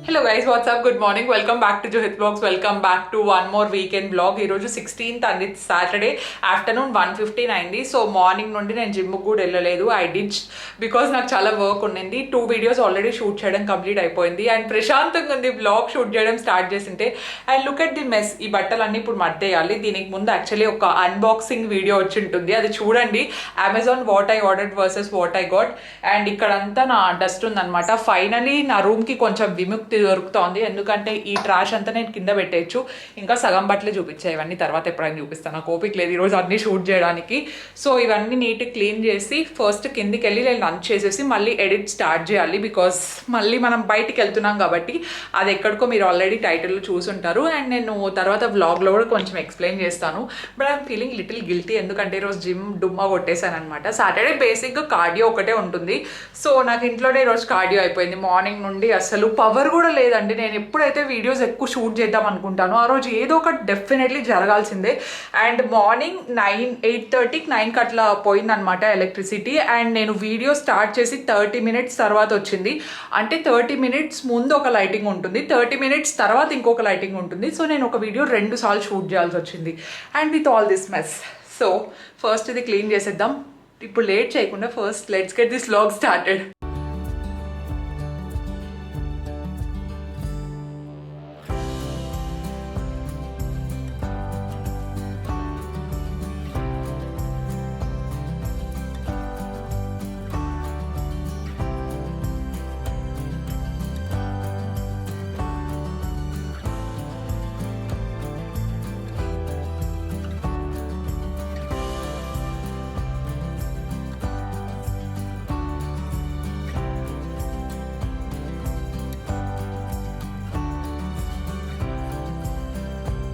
Hello guys, what's up? Good morning. Welcome back to Johit Vlogs. Welcome back to one more weekend vlog. ఈ రోజు 16th and it's Saturday afternoon 1:15 అయింది. So morning నుండి నేను gym కూడా వెళ్ళలేదు. I did because నాకు చాలా work ఉండింది. 2 వీడియోస్ ఆల్రెడీ షూట్ చేయడం కంప్లీట్ అయిపోయింది అండ్ ప్రశాంతంగా ఉంది వ్లాగ్ షూట్ చేయడం స్టార్ట్ చేసింటే. And look at the mess. ఈ బట్టలన్నీ ఇప్పుడు మర్దేయాలి. దీనికి ముందు యాక్చువల్లీ ఒక అన్బాక్సింగ్ వీడియో వచ్చి ఉంటుంది, అది చూడండి. Amazon what I ordered versus what I got. And ఇక్కడంతా నా డస్ట్ ఉందనమాట. ఫైనలీ నా రూమ్కి కొంచెం విముక్తి దొరుకుతోంది, ఎందుకంటే ఈ ట్రాష్ అంతా నేను కింద పెట్టేయచ్చు. ఇంకా సగం బట్టలే చూపించాయి, ఇవన్నీ తర్వాత ఎప్పుడైనా చూపిస్తాను. నాకు ఓపిక లేదు ఈరోజు అన్నీ షూట్ చేయడానికి. సో ఇవన్నీ నీట్ క్లీన్ చేసి ఫస్ట్ కిందికి వెళ్ళి నేను లంచ్ చేసేసి మళ్ళీ ఎడిట్ స్టార్ట్ చేయాలి. బికాస్ మళ్ళీ మనం బయటికి వెళ్తున్నాం కాబట్టి అది ఎక్కడికో మీరు ఆల్రెడీ టైటిల్లో చూసుంటారు. అండ్ నేను తర్వాత వ్లాగ్లో కూడా కొంచెం ఎక్స్ప్లెయిన్ చేస్తాను. But I'm feeling little guilty, ఎందుకంటే ఈరోజు జిమ్ డుమ్మా కొట్టేశాను అనమాట. సాటర్డే బేసిక్గా కార్డియో ఒకటే ఉంటుంది. సో నాకు ఇంట్లోనే ఈరోజు కార్డియో అయిపోయింది. మార్నింగ్ నుండి అసలు పవర్ కూడా లేదండి. నేను ఎప్పుడైతే వీడియోస్ ఎక్కువ షూట్ చేద్దాం అనుకుంటానో ఆ రోజు ఏదో ఒకటి డెఫినెట్లీ జరగాల్సిందే. అండ్ మార్నింగ్ 8:30కి 9కి అట్లా పోయిందనమాట ఎలక్ట్రిసిటీ. అండ్ నేను వీడియో స్టార్ట్ చేసి 30 మినిట్స్ తర్వాత వచ్చింది. అంటే 30 మినిట్స్ ముందు ఒక లైటింగ్ ఉంటుంది, 30 మినిట్స్ తర్వాత ఇంకొక లైటింగ్ ఉంటుంది. సో నేను ఒక వీడియో 2 సార్లు షూట్ చేయాల్సి వచ్చింది. And with all this mess. So first ఇది క్లీన్ చేసేద్దాం. ఇప్పుడు లేట్ చేయకుండా first let's get this vlog started.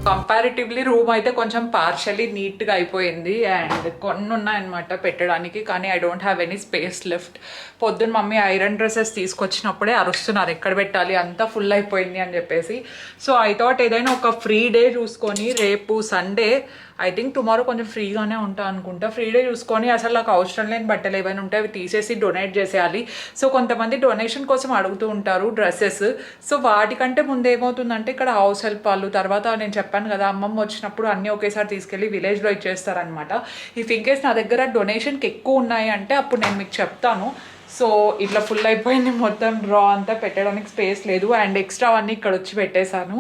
Comparatively room అయితే కొంచెం పార్షల్లీ నీట్గా అయిపోయింది. అండ్ కొన్ని ఉన్నాయన్నమాట పెట్టడానికి, కానీ I don't have any space left. పొద్దున్న మమ్మీ ఐరన్ డ్రెస్సెస్ తీసుకొచ్చినప్పుడే అరుస్తున్నారు ఎక్కడ పెట్టాలి, అంతా ఫుల్ అయిపోయింది అని చెప్పేసి. సో ఐ థాట్ ఏదైనా ఒక ఫ్రీ డే చూసుకొని, రేపు సండే ఐ థింక్ టుమారో కొంచెం ఫ్రీగానే ఉంటా అనుకుంటా, ఫ్రీ డే చూసుకొని అసలు నాకు అవసరం లేని బట్టలు ఏవైనా ఉంటే అవి తీసేసి డొనేట్ చేసేయాలి. సో కొంతమంది డొనేషన్ కోసం అడుగుతూ ఉంటారు డ్రెస్సెస్. సో వాటికంటే ముందు ఏమవుతుందంటే ఇక్కడ హౌస్ హెల్ప్ వాళ్ళు, తర్వాత నేను చెప్పాను కదా అమ్మమ్మ వచ్చినప్పుడు అన్నీ ఒకేసారి తీసుకెళ్ళి విలేజ్లో ఇచ్చేస్తారనమాట. ఇఫ్ ఇన్కేస్ నా దగ్గర డొనేషన్కి ఎక్కువ ఉన్నాయి అంటే అప్పుడు నేను మీకు చెప్తాను. సో ఇట్లా ఫుల్ అయిపోయింది మొత్తం, డ్రా అంతా పెట్టడానికి స్పేస్ లేదు. అండ్ ఎక్స్ట్రా అన్నీ ఇక్కడ వచ్చి పెట్టేశాను.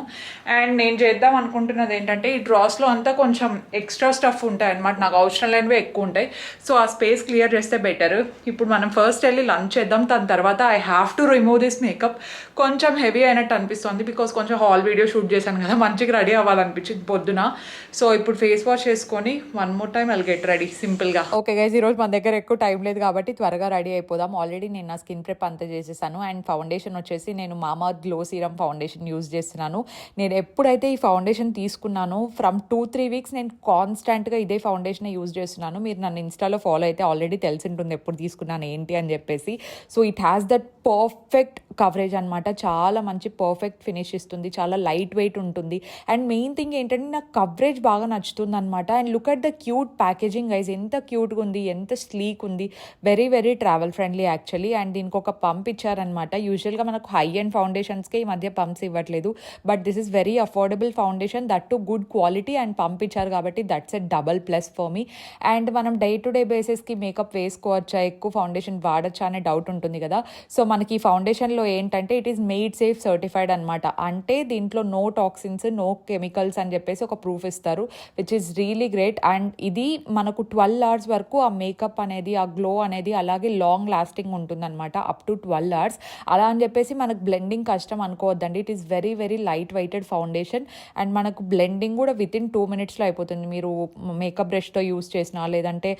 అండ్ నేను చేద్దాం అనుకుంటున్నది ఏంటంటే ఈ డ్రాస్లో అంతా కొంచెం ఎక్స్ట్రా స్టఫ్ ఉంటాయి అనమాట, నాకు అవసరం లేనివి ఎక్కువ ఉంటాయి. సో ఆ స్పేస్ క్లియర్ చేస్తే బెటర్. ఇప్పుడు మనం ఫస్ట్ వెళ్ళి లంచ్ చేద్దాం, దాని తర్వాత I have to remove this makeup. కొంచెం హెవీ అయినట్టు అనిపిస్తుంది బికాస్ కొంచెం హాల్ వీడియో షూట్ చేశాను కదా, మంచిగా రెడీ అవ్వాలనిపించింది పొద్దున. సో ఇప్పుడు ఫేస్ వాష్ చేసుకొని one more time I'll get ready సింపుల్గా. ఓకే గైస్, ఈరోజు మన దగ్గర ఎక్కువ టైం లేదు కాబట్టి త్వరగా రెడీ అయిపోదాం. ఆల్రెడీ నేను నా స్కిన్ ప్రెప్ అంతా చేసేసాను. అండ్ ఫౌండేషన్ వచ్చేసి నేను మామా గ్లో సీరం ఫౌండేషన్ యూజ్ చేస్తున్నాను. నేను ఎప్పుడైతే ఈ ఫౌండేషన్ తీసుకున్నాను ఫ్రమ్ 2-3 వీక్స్ నేను కాన్స్టెంట్గా ఇదే ఫౌండేషన్ యూజ్ చేస్తున్నాను. మీరు నన్ను ఇన్స్టాలో ఫాలో అయితే ఆల్రెడీ తెలిసి ఉంటుంది ఎప్పుడు తీసుకున్నాను ఏంటి అని చెప్పేసి. So it has that perfect coverage అనమాట, చాలా మంచి పర్ఫెక్ట్ ఫినిష్ ఇస్తుంది, చాలా లైట్ వెయిట్ ఉంటుంది. అండ్ మెయిన్ థింగ్ ఏంటంటే నాకు కవరేజ్ బాగా నచ్చుతుంది అనమాట. And look at the cute packaging guys, ఎంత క్యూట్గా ఉంది, ఎంత స్లీక్ ఉంది, very very travel friendly actually. And దీనికి ఒక పంప్ ఇచ్చారనమాట. యూజువల్గా మనకు హై అండ్ ఫౌండేషన్స్కే ఈ మధ్య పంప్స్ ఇవ్వట్లేదు, but this is very affordable foundation, that to good quality. And pump ఇచ్చారు కాబట్టి that's a double plus for me. And మనం డే టు డే బేసిస్కి మేకప్ వేసుకోవచ్చా, ఎక్కువ ఫౌండేషన్ వాడచ్చా అనే డౌట్ ఉంటుంది కదా. సో మనకి ఈ ఫౌండేషన్లో ఏంటంటే it is made safe certified అనమాట. అంటే దీంట్లో నో టాక్సిన్స్, నో కెమికల్స్ అని చెప్పేసి ఒక ప్రూఫ్ ఇస్తారు, which is really great. And ఇది మనకు 12 hours వరకు ఆ మేకప్ అనేది, ఆ గ్లో అనేది అలాగే లాంగ్ లాస్టింగ్ ఉంటుందన్నమాట, అప్ టు 12 hours. అలా అని చెప్పేసి మనకు బ్లెండింగ్ కష్టం అనుకోవద్దండి. It is very very light weighted foundation. And మనకు బ్లెండింగ్ కూడా వితిన్ 2 minutesలో అయిపోతుంది. మీరు మేకప్ బ్రష్తో యూస్ చేసినా, లేదంటే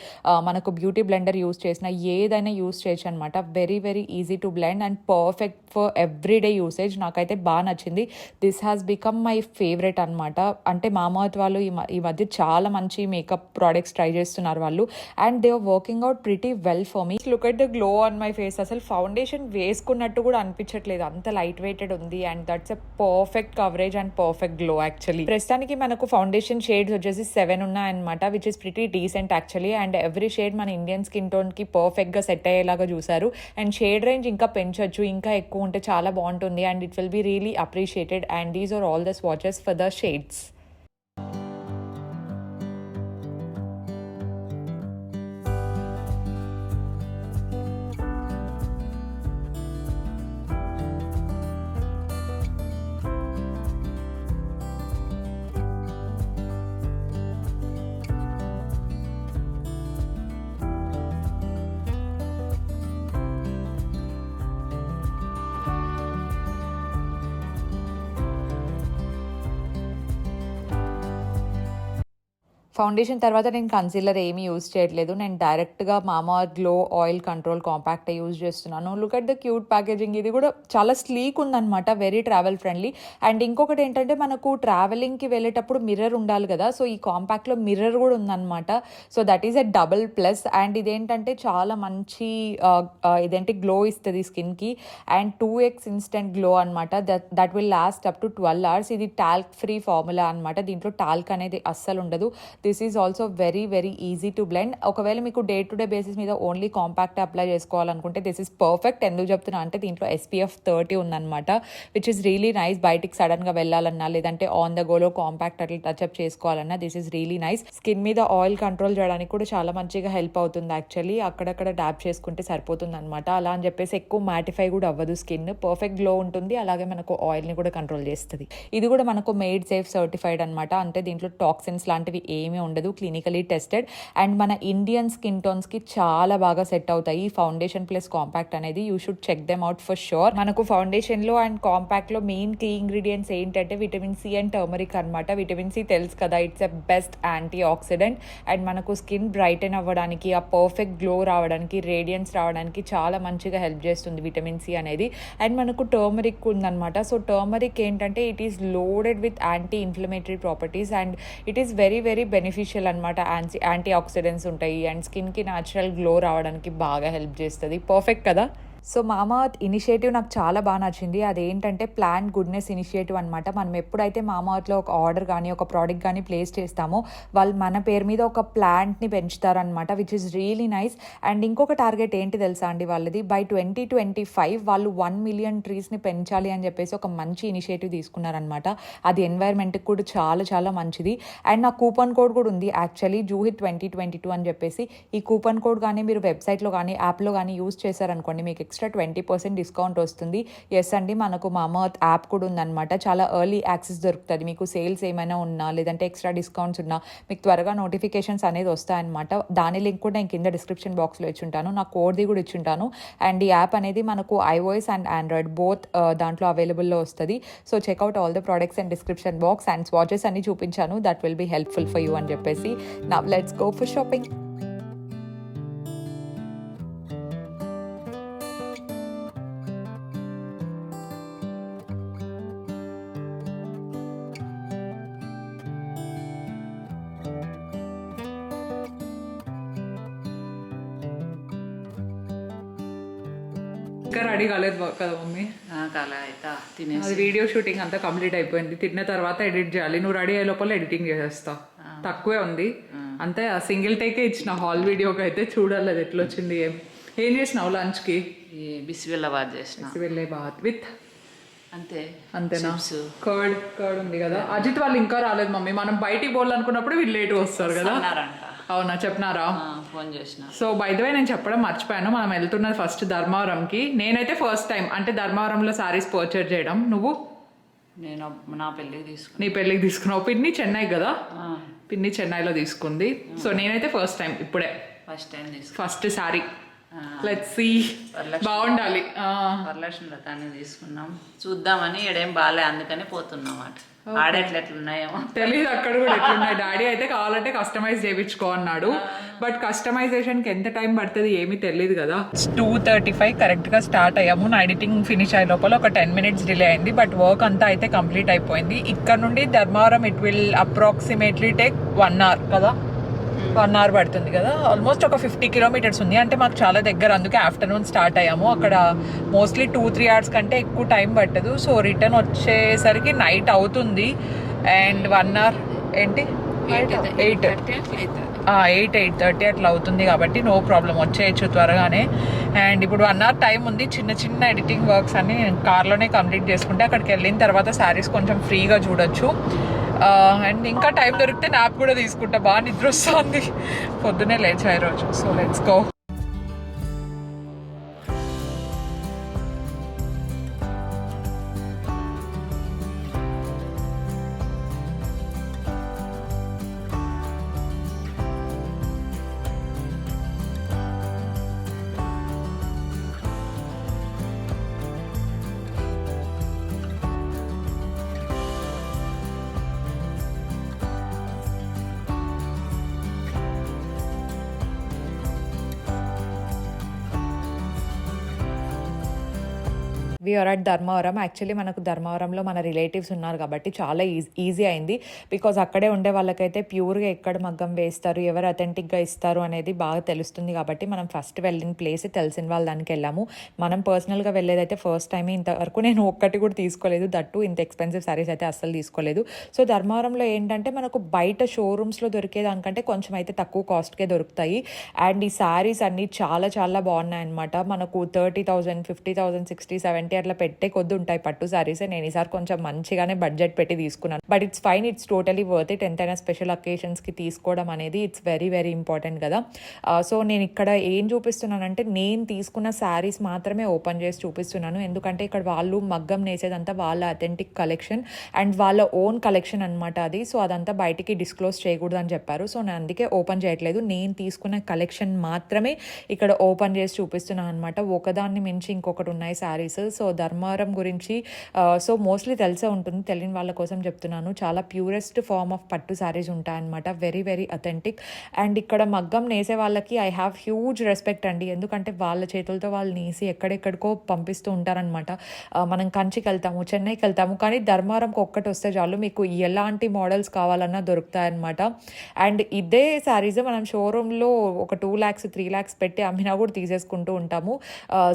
మనకు బ్యూటీ బ్లెండర్ యూస్ చేసినా, ఏదైనా యూస్ చేయొచ్చు అనమాట. Very very easy to blend and perfect for everyday usage. నాకైతే బాగా నచ్చింది. This has become my favourite అనమాట. అంటే మామార్త్ వాళ్ళు ఈ మధ్య చాలా మంచి మేకప్ ప్రోడక్ట్స్ ట్రై చేస్తున్నారు వాళ్ళు. And they are working out pretty well for me. Look at the glow on my face. అసలు ఫౌండేషన్ వేసుకున్నట్టు కూడా అనిపించట్లేదు, అంత లైట్ వెయిటెడ్ ఉంది. And that's a perfect coverage and perfect glow actually. ప్రస్తుతానికి మనకు ఫౌండేషన్ షేడ్స్ వచ్చేసి 7 ఉన్నాయన్నమాట, which is pretty decent actually. And every shade మన ఇండియన్ స్కిన్ టోన్కి పర్ఫెక్ట్గా సెట్ అయ్యేలాగా చూసారు. అండ్ షేడ్ రేంజ్ ఇంకా పెంచొచ్చు, ఇంకా ఎక్కువ ఉంటే చాలా బాగుంటుంది. And it will be really appreciated. And these are all the swatches for the shades. Foundation తర్వాత నేను కన్సీలర్ ఏమీ యూజ్ చేయట్లేదు. నేను డైరెక్ట్గా మామా glow oil control compact use చేస్తున్నాను. Look at the cute packaging. ఇది కూడా చాలా స్లీక్ ఉందన్నమాట, వెరీ ట్రావెల్ ఫ్రెండ్లీ. అండ్ ఇంకొకటి ఏంటంటే మనకు ట్రావెలింగ్కి వెళ్ళేటప్పుడు మిర్రర్ ఉండాలి కదా, సో ఈ కాంపాక్ట్లో మిర్రర్ కూడా ఉందన్నమాట. So that is a double plus. And ఇదేంటంటే చాలా మంచి ఇదేంటి గ్లో ఇస్తుంది స్కిన్కి. అండ్ 2x ఇన్స్టెంట్ గ్లో అనమాట. That will last up to 12 hours. ఇది టాల్క్ ఫ్రీ ఫార్ములా అనమాట, దీంట్లో టాల్క్ అనేది అస్సలు ఉండదు. This is also very very easy to blend. ఒకవేళ మీకు డే టు డే బేసిస్ మీద ఓన్లీ కాంపాక్ట్ అప్లై చేసుకోవాలనుకుంటే దిస్ ఈజ్ పర్ఫెక్ట్. ఎందుకు చెప్తున్నా అంటే దీంట్లో SPF 30 ఉందన్నమాట, విచ్ ఇస్ రియలీ నైస్. బయటికి సడన్గా వెళ్ళాలన్నా లేదంటే ఆన్ ద గోలో కాంపాక్ట్ అట్లా టచ్అప్ చేసుకోవాలన్నా this is really nice. Skin మీద ఆయిల్ కంట్రోల్ చేయడానికి కూడా చాలా మంచిగా హెల్ప్ అవుతుంది యాక్చువల్లీ. అక్కడక్కడ డాప్ చేసుకుంటే సరిపోతుంది అనమాట. అలా అని చెప్పేసి ఎక్కువ మ్యాటిఫై కూడా అవ్వదు స్కిన్, పర్ఫెక్ట్ గ్లో ఉంటుంది. అలాగే మనకు ఆయిల్ని కూడా కంట్రోల్ చేస్తుంది. ఇది కూడా మనకు మేడ్ సేఫ్ సర్టిఫైడ్ అనమాట, అంటే దీంట్లో టాక్సిన్స్ లాంటివి ఏమీ ఉండదు, క్లినికలీ టెస్టెడ్. అండ్ మన ఇండియన్ స్కిన్ టోన్స్కి చాలా బాగా సెట్ అవుతాయి ఈ ఫౌండేషన్ ప్లస్ కాంపాక్ట్ అనేది. You should check them out for sure. మనకు ఫౌండేషన్లో అండ్ కాంపాక్ట్లో మెయిన్ కీ ఇంగ్రీడియంట్స్ ఏంటంటే విటమిన్ సి అండ్ టర్మరిక్ అనమాట. విటమిన్ సి తెలుసు కదా, it's a best antioxidant. And మనకు స్కిన్ బ్రైటన్ అవ్వడానికి, ఆ పర్ఫెక్ట్ గ్లో రావడానికి, రేడియన్స్ రావడానికి చాలా మంచిగా హెల్ప్ చేస్తుంది విటమిన్ సి అనేది. అండ్ మనకు టర్మరిక్ ఉందన్నమాట. సో టర్మరిక్ ఏంటంటే it is loaded with anti inflammatory properties and it is very very beneficial అనమాట. యాంటీ ఆక్సిడెంట్స్ ఉంటాయి అండ్ స్కిన్కి న్యాచురల్ గ్లో రావడానికి బాగా హెల్ప్ చేస్తుంది. పర్ఫెక్ట్ కదా. సో మామా అర్త్ ఇనిషియేటివ్ నాకు చాలా బాగా నచ్చింది. అదేంటంటే ప్లాంట్ గుడ్నెస్ ఇనిషియేటివ్ అనమాట. మనం ఎప్పుడైతే మామా అర్త్లో ఒక ఆర్డర్ కానీ ఒక ప్రోడక్ట్ కానీ ప్లేస్ చేస్తామో వాళ్ళు మన పేరు మీద ఒక ప్లాంట్ని పెంచుతారనమాట, which is really nice. And ఇంకొక టార్గెట్ ఏంటి తెలుసా అండి వాళ్ళది, బై 2025 వాళ్ళు 1 million ట్రీస్ని పెంచాలి అని చెప్పేసి ఒక మంచి ఇనిషియేటివ్ తీసుకున్నారనమాట. అది ఎన్వైర్న్మెంట్కి కూడా చాలా చాలా మంచిది. అండ్ నా కూపన్ కోడ్ కూడా ఉంది యాక్చువల్లీ, జూహిత్ 2022 అని చెప్పేసి. ఈ కూపన్ కోడ్ కానీ మీరు వెబ్సైట్లో కానీ యాప్లో కానీ యూజ్ చేశారనుకోండి మీకు ఎక్స్ట్రా 20% డిస్కౌంట్ వస్తుంది. ఎస్ అండి, మనకు మామా అర్త్ యాప్ కూడా ఉందన్నమాట. చాలా ఎర్లీ యాక్సెస్ దొరుకుతుంది మీకు. సేల్స్ ఏమైనా ఉన్నా లేదంటే ఎక్స్ట్రా డిస్కౌంట్స్ ఉన్నా మీకు త్వరగా నోటిఫికేషన్స్ అనేది వస్తాయన్నమాట. దాని లింక్ కూడా నేను కింద డిస్క్రిప్షన్ బాక్స్లో ఇచ్చుంటాను, నా కోడ్ది కూడా ఇచ్చుంటాను. అండ్ ఈ యాప్ అనేది మనకు iOS అండ్ ఆండ్రాయిడ్ బోత్ దాంట్లో అవైలబుల్లో వస్తుంది. So check out all the products and description box. And swatches అన్ని చూపించాను, that will be helpful for you అని చెప్పేసి. Now let's go for shopping. ఇంకా రెడీ కాలేదు కదా మమ్మీ? కాలే అయితే తినేసి అది వీడియో షూటింగ్ అంతా కంప్లీట్ అయిపోయింది. తిన్న తర్వాత ఎడిట్ చేయాలి. నువ్వు రెడీ అయ్యే లోపల ఎడిటింగ్ చేసేస్తావు. తక్కువే ఉంది అంతే. సింగిల్ టేకే ఇచ్చిన హాల్ వీడియోకి అయితే. చూడాలి అది ఎట్లా వచ్చింది. ఏం చేసినావు లంచ్కి? బిస్బెల్లాబాద్ చేసిన. బిస్బెల్లాబాద్ విత్ అంతేనా? కర్డ్ ఉంది కదా. అజిత్ వాళ్ళు ఇంకా రాలేదు మమ్మీ. మనం బయటికి పోవాలనుకున్నప్పుడు వీళ్ళు లేట్ వస్తారు కదా. అవునా, చెప్పినారా? ఫోన్ చేసిన. సో బై ద వే నేను చెప్పడం మర్చిపోయాను, మనం వెళ్తున్నది ఫస్ట్ ధర్మవరంకి. నేనైతే ఫస్ట్ టైం అంటే ధర్మవరంలో సారీస్ పర్చేజ్ చేయడం. నువ్వు? నేను నా పెళ్ళికి తీసుకున్నాను. నీ పెళ్ళికి తీసుకున్నావు. పిన్ని చెన్నై కదా, పిన్ని చెన్నైలో తీసుకుంది. సో నేనైతే ఫస్ట్ టైం ఇప్పుడే ఫస్ట్ సారీ. లెట్స్ సీ, బాగుండాలి. వరలక్ష్మి వ్రతాన్ని తీసుకున్నాం, చూద్దామని. ఎడేం బాగాలే అందుకని పోతున్నాం. ఆడెట్లెట్లున్నాయేమో తెలీదు, అక్కడ కూడా ఎట్లున్నాయి. డాడీ అయితే కావాలంటే కస్టమైజ్ చేయించుకో అన్నాడు. బట్ కస్టమైజేషన్కి ఎంత టైం పడుతుంది ఏమీ తెలియదు కదా. 2:35 కరెక్ట్గా స్టార్ట్ అయ్యాము. నా ఎడిటింగ్ ఫినిష్ అయ్యే లోపల ఒక 10 minutes డిలే అయింది. బట్ వర్క్ అంతా అయితే కంప్లీట్ అయిపోయింది. ఇక్కడ నుండి Dharmavaram it will approximately take 1 hour కదా. 1 hour పడుతుంది కదా, ఆల్మోస్ట్ ఒక 50 కిలోమీటర్స్ ఉంది. అంటే మాకు చాలా దగ్గర, అందుకే ఆఫ్టర్నూన్ స్టార్ట్ అయ్యాము. అక్కడ మోస్ట్లీ 2-3 hours కంటే ఎక్కువ టైం పట్టదు. సో రిటర్న్ వచ్చేసరికి నైట్ అవుతుంది. అండ్ 1 hour ఏంటి 8:30 అట్లా అవుతుంది కాబట్టి నో ప్రాబ్లం, వచ్చేయచ్చు త్వరగానే. అండ్ ఇప్పుడు 1 hour టైం ఉంది. చిన్న చిన్న ఎడిటింగ్ వర్క్స్ అన్ని నేను కార్లోనే కంప్లీట్ చేసుకుంటే అక్కడికి వెళ్ళిన తర్వాత శారీస్ కొంచెం ఫ్రీగా చూడొచ్చు. అండ్ ఇంకా టైం దొరికితే నాప్ కూడా తీసుకుంటా, బాగా నిద్ర వస్తుంది, పొద్దునే లేచా ఈరోజు. So let's go. We're at Dharmavaram. Actually మనకు ధర్మవరంలో మన రిలేటివ్స్ ఉన్నారు కాబట్టి చాలా ఈజీ అయింది. బికాజ్ అక్కడే ఉండే వాళ్ళకైతే ప్యూర్గా ఎక్కడ మగ్గం వేస్తారు, ఎవరు అథెంటిక్గా ఇస్తారు అనేది బాగా తెలుస్తుంది. కాబట్టి మనం ఫస్ట్ వెళ్ళిన ప్లేస్ తెలిసిన వాళ్ళ దానికి వెళ్ళాము. మనం పర్సనల్గా వెళ్ళేదైతే ఫస్ట్ టైం. ఇంతవరకు నేను ఒక్కటి కూడా తీసుకోలేదు, దట్టు ఇంత ఎక్స్పెన్సివ్ శారీస్ అయితే అస్సలు తీసుకోలేదు. సో ధర్మవరంలో ఏంటంటే మనకు బయట షోరూమ్స్లో దొరికేదానికంటే కొంచెం అయితే తక్కువ కాస్ట్కే దొరుకుతాయి. అండ్ ఈ శారీస్ అన్నీ చాలా చాలా బాగున్నాయి అనమాట. మనకు 30,000, 50,000, 60, 70 అట్లా పెట్టే కొద్ది ఉంటాయి పట్టు శారీస్. నేను ఈసారి కొంచెం మంచిగానే బడ్జెట్ పెట్టి తీసుకున్నాను. But it's fine, it's totally worth it. ఎంతైనా స్పెషల్ అకేషన్స్కి తీసుకోవడం అనేది ఇట్స్ వెరీ వెరీ ఇంపార్టెంట్ కదా. సో నేను ఇక్కడ ఏం చూపిస్తున్నానంటే నేను తీసుకున్న శారీస్ మాత్రమే ఓపెన్ చేసి చూపిస్తున్నాను. ఎందుకంటే ఇక్కడ వాళ్ళు మగ్గం నేసేదంతా వాళ్ళ అథెంటిక్ కలెక్షన్ అండ్ వాళ్ళ ఓన్ కలెక్షన్ అనమాట అది. సో అదంతా బయటికి డిస్క్లోజ్ చేయకూడదు అని చెప్పారు. సో నేను అందుకే ఓపెన్ చేయట్లేదు. నేను తీసుకున్న కలెక్షన్ మాత్రమే ఇక్కడ ఓపెన్ చేసి చూపిస్తున్నాను అనమాట. ఒకదాన్ని మించి ఇంకొకటి ఉన్నాయి శారీస్. సో ధర్మవరం గురించి సో మోస్ట్లీ తెలిసే ఉంటుంది, తెలియని వాళ్ళ కోసం చెప్తున్నాను. చాలా ప్యూరెస్ట్ ఫార్మ్ ఆఫ్ పట్టు శారీస్ ఉంటాయన్నమాట, వెరీ వెరీ అథెంటిక్. అండ్ ఇక్కడ మగ్గం నేసే వాళ్ళకి ఐ హ్యావ్ హ్యూజ్ రెస్పెక్ట్ అండి. ఎందుకంటే వాళ్ళ చేతులతో వాళ్ళు నేసి ఎక్కడెక్కడికో పంపిస్తూ ఉంటారనమాట. మనం కంచికి వెళ్తాము, చెన్నైకి వెళ్తాము, కానీ ధర్మవరంకి ఒక్కటి వస్తే చాలు మీకు ఎలాంటి మోడల్స్ కావాలన్నా దొరుకుతాయన్నమాట. అండ్ ఇదే శారీస్ మనం షోరూంలో ఒక 2 lakhs 3 lakhs పెట్టి అమ్మినా కూడా తీసేసుకుంటూ ఉంటాము.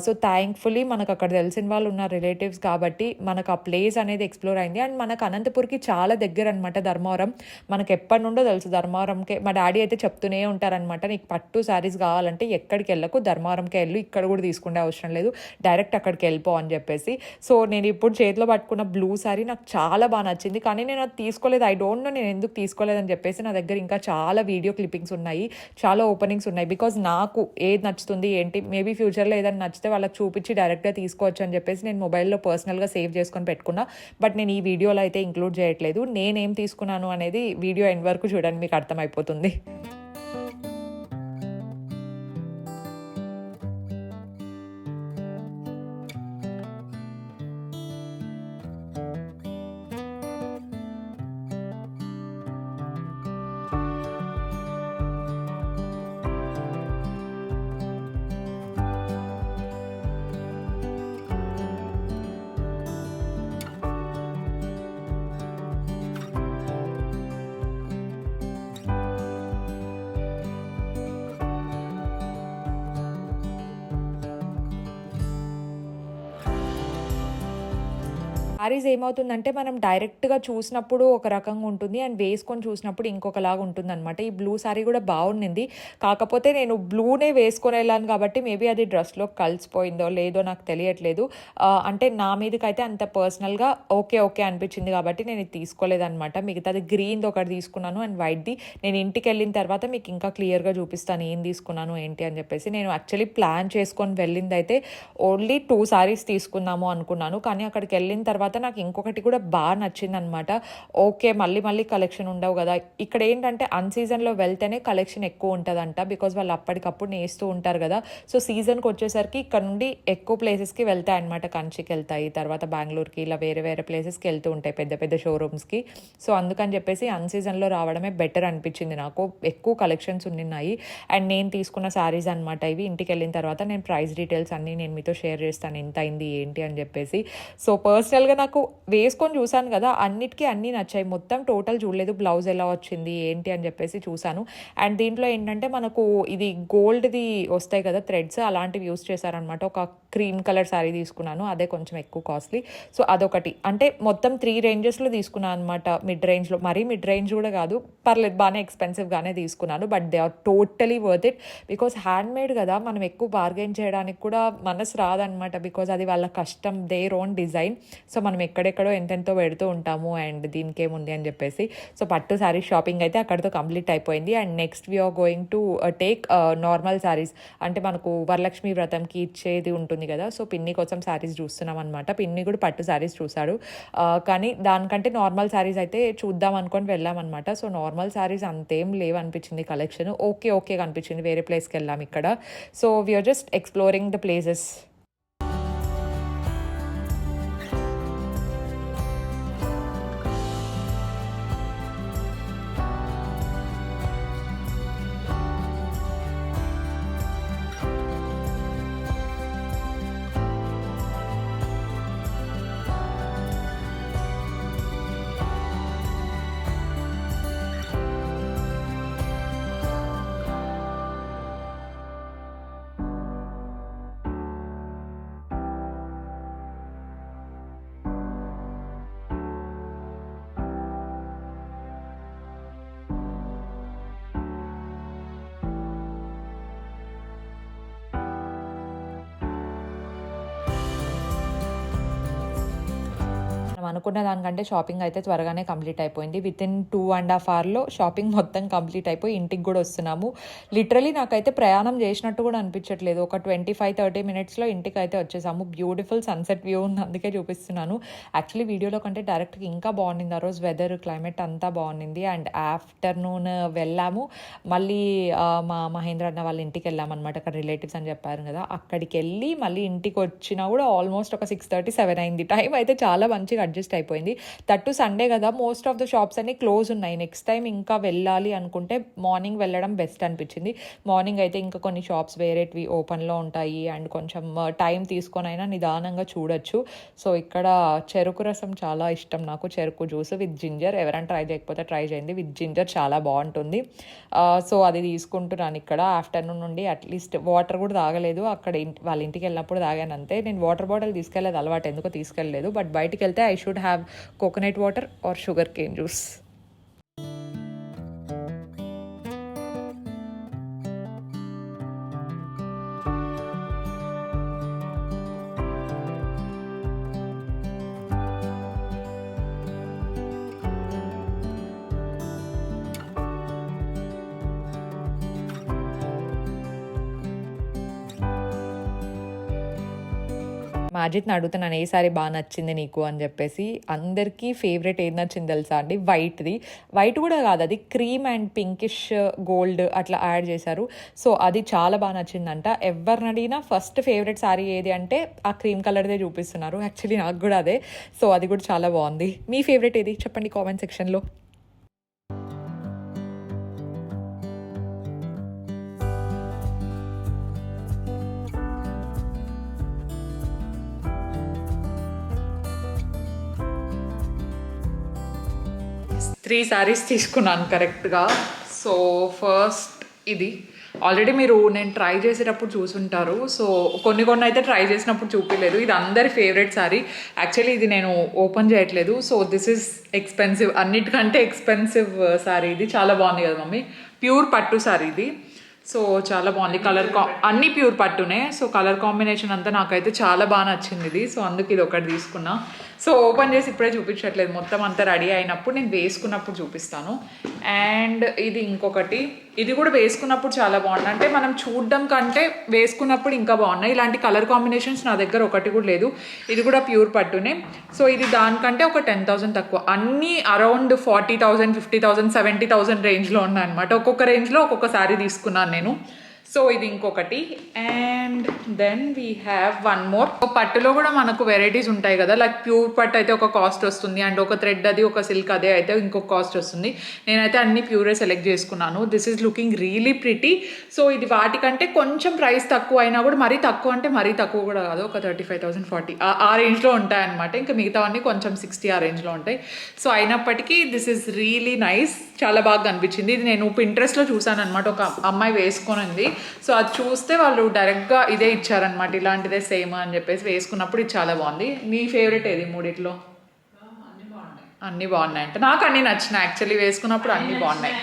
సో థ్యాంక్ఫుల్లీ మనకు అక్కడ తెలిసిన వాళ్ళు ఉన్న రిలేటివ్స్ కాబట్టి మనకు ఆ ప్లేస్ అనేది ఎక్స్ప్లోర్ అయింది. అండ్ మనకు అనంతపూర్కి చాలా దగ్గర అనమాట ధర్మవరం. మనకు ఎప్పటి నుండో తెలుసు ధర్మవరంకే. మా డాడీ అయితే చెప్తూనే ఉంటారనమాట, నీకు పట్టు శారీస్ కావాలంటే ఎక్కడికి వెళ్ళకు, ధర్మవరంకే వెళ్ళు, ఇక్కడ కూడా తీసుకునే అవసరం లేదు, డైరెక్ట్ అక్కడికి వెళ్ళిపో అని చెప్పేసి. సో నేను ఇప్పుడు చేతిలో పట్టుకున్న బ్లూ శారీ నాకు చాలా బాగా నచ్చింది, కానీ నేను అది తీసుకోలేదు. ఐ డోంట్ నో నేను ఎందుకు తీసుకోలేదని చెప్పేసి. నా దగ్గర ఇంకా చాలా వీడియో క్లిప్పింగ్స్ ఉన్నాయి, చాలా ఓపెనింగ్స్ ఉన్నాయి. బికాజ్ నాకు ఏది నచ్చుతుంది ఏంటి, మేబీ ఫ్యూచర్లో ఏదైనా నచ్చితే వాళ్ళకి చూపించి డైరెక్ట్గా తీసుకోవచ్చు అని చెప్పేసి నేను మొబైల్లో పర్సనల్గా సేవ్ చేసుకొని పెట్టుకున్నా. బట్ నేను ఈ వీడియోలో అయితే ఇంక్లూడ్ చేయట్లేదు. నేనేం తీసుకున్నాను అనేది వీడియో ఎండ్ వరకు చూడండి, మీకు అర్థమైపోతుంది. శారీస్ ఏమవుతుందంటే మనం డైరెక్ట్గా చూసినప్పుడు ఒక రకంగా ఉంటుంది అండ్ వేసుకొని చూసినప్పుడు ఇంకొకలాగా ఉంటుంది అనమాట. ఈ బ్లూ శారీ కూడా బాగుండింది, కాకపోతే నేను బ్లూనే వేసుకొని వెళ్ళాను కాబట్టి మేబీ అది డ్రెస్లో కలిసిపోయిందో లేదో నాకు తెలియట్లేదు. అంటే నా మీదకైతే అంత పర్సనల్గా ఓకే అనిపించింది కాబట్టి నేను ఇది తీసుకోలేదనమాట. మిగతాది గ్రీన్ది ఒకటి తీసుకున్నాను అండ్ వైట్ది. నేను ఇంటికి వెళ్ళిన తర్వాత మీకు ఇంకా క్లియర్గా చూపిస్తాను ఏం తీసుకున్నాను ఏంటి అని చెప్పేసి. నేను యాక్చువల్లీ ప్లాన్ చేసుకొని వెళ్ళింది అయితే ఓన్లీ 2 sarees తీసుకుందాము అనుకున్నాను, కానీ అక్కడికి వెళ్ళిన తర్వాత నాకు ఇంకొకటి కూడా బాగా నచ్చింది అనమాట. ఓకే మళ్ళీ కలెక్షన్ ఉండవు కదా ఇక్కడ. ఏంటంటే అన్సీజన్లో వెళ్తేనే కలెక్షన్ ఎక్కువ ఉంటుందంట, బికాజ్ వాళ్ళు అప్పటికప్పుడు నేస్తూ ఉంటారు కదా. సో సీజన్కి వచ్చేసరికి ఇక్కడ నుండి ఎక్కువ ప్లేసెస్కి వెళ్తాయి అనమాట. కంచికి వెళ్తాయి, తర్వాత బెంగళూరుకి, ఇలా వేరే ప్లేసెస్కి వెళ్తూ ఉంటాయి పెద్ద షోరూమ్స్కి. సో అందుకని చెప్పేసి అన్సీజన్లో రావడమే బెటర్ అనిపించింది నాకు. ఎక్కువ కలెక్షన్స్ ఉన్నాయి అండ్ నేను తీసుకున్న శారీస్ అనమాట ఇవి. ఇంటికి వెళ్ళిన తర్వాత నేను ప్రైస్ డీటెయిల్స్ అన్నీ నేను మీతో షేర్ చేస్తాను, ఎంత అయింది ఏంటి అని చెప్పేసి. సో పర్సనల్గా నాకు వేసుకొని చూసాను కదా, అన్నిటికీ అన్నీ నచ్చాయి. మొత్తం టోటల్ చూడలేదు బ్లౌజ్ ఎలా వచ్చింది ఏంటి అని చెప్పేసి చూసాను. అండ్ దీంట్లో ఏంటంటే మనకు ఇది గోల్డ్ది వస్తాయి కదా థ్రెడ్స్, అలాంటివి యూస్ చేశారనమాట. ఒక క్రీమ్ కలర్ శారీ తీసుకున్నాను, అదే కొంచెం ఎక్కువ కాస్ట్లీ. సో అదొకటి. అంటే మొత్తం 3 రేంజెస్లో తీసుకున్నాను అనమాట. మిడ్ రేంజ్లో, మరీ మిడ్ రేంజ్ కూడా కాదు, పర్లేదు బాగానే ఎక్స్పెన్సివ్గానే తీసుకున్నాను. But they are totally worth it. Because handmade కదా, మనం ఎక్కువ బార్గెన్ చేయడానికి కూడా మనసు రాదనమాట. బికాజ్ అది వాళ్ళ కష్టం, దేర్ ఓన్ డిజైన్. సో మనం ఎక్కడెక్కడో ఎంతెంతో పెడుతూ ఉంటాము, అండ్ దీనికి ఏముంది అని చెప్పేసి. సో పట్టు శారీస్ షాపింగ్ అయితే అక్కడితో కంప్లీట్ అయిపోయింది. And next we're going to take normal saris. అంటే మనకు వరలక్ష్మి వ్రతంకి ఇచ్చేది ఉంటుంది కదా, సో పిన్ని కోసం శారీస్ చూస్తున్నాం అనమాట. పిన్ని కూడా పట్టు శారీస్ చూసాడు, కానీ దానికంటే నార్మల్ శారీస్ అయితే చూద్దాం అనుకొని వెళ్ళామన్నమాట. సో నార్మల్ శారీస్ అంతేం లేవు అనిపించింది కలెక్షన్. ఓకే కనిపించింది, వేరే ప్లేస్కి వెళ్ళాం ఇక్కడ. So we're just exploring the places. మనం అనుకున్న దానికంటే షాపింగ్ అయితే త్వరగానే కంప్లీట్ అయిపోయింది. వితిన్ 2.5 అవర్లో షాపింగ్ మొత్తం కంప్లీట్ అయిపోయి ఇంటికి కూడా వస్తున్నాము. లిటరలీ నాకైతే ప్రయాణం చేసినట్టు కూడా అనిపించట్లేదు. ఒక 25-30 మినిట్స్లో ఇంటికి అయితే వచ్చేసాము. బ్యూటిఫుల్ సన్సెట్ వ్యూ ఉంది, అందుకే చూపిస్తున్నాను. యాక్చువల్లీ వీడియోలో కంటే డైరెక్ట్గా ఇంకా బాగుండింది. ఆ రోజు వెదర్, క్లైమేట్ అంతా బాగుండింది. అండ్ ఆఫ్టర్నూన్ వెళ్ళాము. మళ్ళీ మా మహేంద్ర అన్న వాళ్ళ ఇంటికి వెళ్ళామన్నమాట. అక్కడ రిలేటివ్స్ అని చెప్పారు కదా, అక్కడికి వెళ్ళి మళ్ళీ ఇంటికి వచ్చినా కూడా ఆల్మోస్ట్ ఒక 6:30-7 అయింది. టైం అయితే చాలా మంచిగా అడ్జస్ట్ అయిపోయింది. తట్టు సండే కదా, మోస్ట్ ఆఫ్ ద షాప్స్ అన్ని క్లోజ్ ఉన్నాయి. నెక్స్ట్ టైం ఇంకా వెళ్ళాలి అనుకుంటే మార్నింగ్ వెళ్ళడం బెస్ట్ అనిపించింది. మార్నింగ్ అయితే ఇంకా కొన్ని షాప్స్ వేరేటివి ఓపెన్లో ఉంటాయి, అండ్ కొంచెం టైం తీసుకొని అయినా నిదానంగా చూడొచ్చు. సో ఇక్కడ చెరుకు రసం చాలా ఇష్టం నాకు, చెరుకు జ్యూస్ విత్ జింజర్. ఎవరైనా ట్రై చేయకపోతే ట్రై చేయండి, విత్ జింజర్ చాలా బాగుంటుంది. సో అది తీసుకుంటున్నాను ఇక్కడ. ఆఫ్టర్నూన్ నుండి అట్లీస్ట్ వాటర్ కూడా తాగలేదు. అక్కడ వాళ్ళ ఇంటికి వెళ్ళినప్పుడు తాగాను అంతే. నేను వాటర్ బాటిల్ తీసుకెళ్ళలేదు, అలవాటు ఎందుకో తీసుకెళ్ళలేదు. బట్ బయటికి వెళ్తే I should have coconut water or sugarcane juice. మాజిత్ని అడుగుతున్నాను ఏ సారీ బాగా నచ్చింది నీకు అని చెప్పేసి. అందరికీ ఫేవరెట్ ఏది నచ్చింది తెలుసా అండి? వైట్ది. వైట్ కూడా కాదు, అది క్రీమ్ అండ్ పింకిష్ గోల్డ్ అట్లా యాడ్ చేశారు. సో అది చాలా బాగా నచ్చిందంట. ఎవరిని అడిగినా ఫస్ట్ ఫేవరెట్ సారీ ఏది అంటే ఆ క్రీమ్ కలర్దే చూపిస్తున్నారు. యాక్చువల్లీ నాకు కూడా అదే. సో అది కూడా చాలా బాగుంది. మీ ఫేవరెట్ ఏది చెప్పండి కామెంట్ సెక్షన్లో. త్రీ శారీస్ తీసుకున్నాను కరెక్ట్గా. సో ఫస్ట్ ఇది ఆల్రెడీ నేను ట్రై చేసేటప్పుడు చూసుంటారు. సో కొన్ని అయితే ట్రై చేసినప్పుడు చూపించలేదు. ఇది అందరి ఫేవరెట్ శారీ. యాక్చువల్లీ ఇది నేను ఓపెన్ చేయట్లేదు. సో దిస్ ఈజ్ ఎక్స్పెన్సివ్, అన్నిటికంటే ఎక్స్పెన్సివ్ శారీ ఇది. చాలా బాగుంది కదా మమ్మీ? ప్యూర్ పట్టు శారీ ఇది. సో చాలా బాగుంది. అన్నీ ప్యూర్ పట్టునే. సో కలర్ కాంబినేషన్ అంతా నాకైతే చాలా బాగా నచ్చింది ఇది. సో అందుకు ఇది ఒకటి తీసుకున్నా. సో ఓపెన్ చేసి ఇప్పుడే చూపించట్లేదు, మొత్తం అంతా రెడీ అయినప్పుడు నేను వేసుకున్నప్పుడు చూపిస్తాను. అండ్ ఇది ఇంకొకటి, ఇది కూడా వేసుకున్నప్పుడు చాలా బాగుంది. అంటే మనం చూడడం కంటే వేసుకున్నప్పుడు ఇంకా బాగున్నాయి. ఇలాంటి కలర్ కాంబినేషన్స్ నా దగ్గర ఒకటి కూడా లేదు. ఇది కూడా ప్యూర్ పట్టునే. సో ఇది దానికంటే ఒక 10,000 తక్కువ. అన్నీ అరౌండ్ 40,000, 50,000, 70,000 రేంజ్లో ఉన్నాయన్నమాట. ఒక్కొక్క రేంజ్లో ఒక్కొక్క శారీ తీసుకున్నాను నేను. సో ఇది ఇంకొకటి. And then we have one more. పట్టులో కూడా మనకు వెరైటీస్ ఉంటాయి కదా, లైక్ ప్యూర్ పట్టు అయితే ఒక కాస్ట్ వస్తుంది, అండ్ ఒక థ్రెడ్ అది ఒక సిల్క్ అదే అయితే ఇంకొక కాస్ట్ వస్తుంది. నేనైతే అన్ని ప్యూరే సెలెక్ట్ చేసుకున్నాను. This is looking really pretty. So ఇది వాటికంటే కొంచెం ప్రైస్ తక్కువ అయినా కూడా, మరీ తక్కువ అంటే మరీ తక్కువ కూడా కాదు, ఒక 35,000 40 ఆ రేంజ్లో ఉంటాయన్నమాట. ఇంకా మిగతావన్నీ కొంచెం 60 ఆ రేంజ్లో ఉంటాయి. సో అయినప్పటికీ దిస్ ఈజ్ రియలీ నైస్, చాలా బాగా అనిపించింది. ఇది నేను పింట్రెస్ట్లో చూసాను అనమాట, ఒక అమ్మాయి వేసుకొని ఉంది. సో అది చూస్తే వాళ్ళు డైరెక్ట్గా ఇదే ఇచ్చారనమాట, ఇలాంటిదే సేమ్ అని చెప్పేసి వేసుకున్నప్పుడు ఇది చాలా బాగుంది. నీ ఫేవరెట్ ఏది మూడిట్లో? అన్నీ బాగున్నాయి అంటే నాకు అన్నీ నచ్చినాయి యాక్చువల్లీ, వేసుకున్నప్పుడు అన్నీ బాగున్నాయి.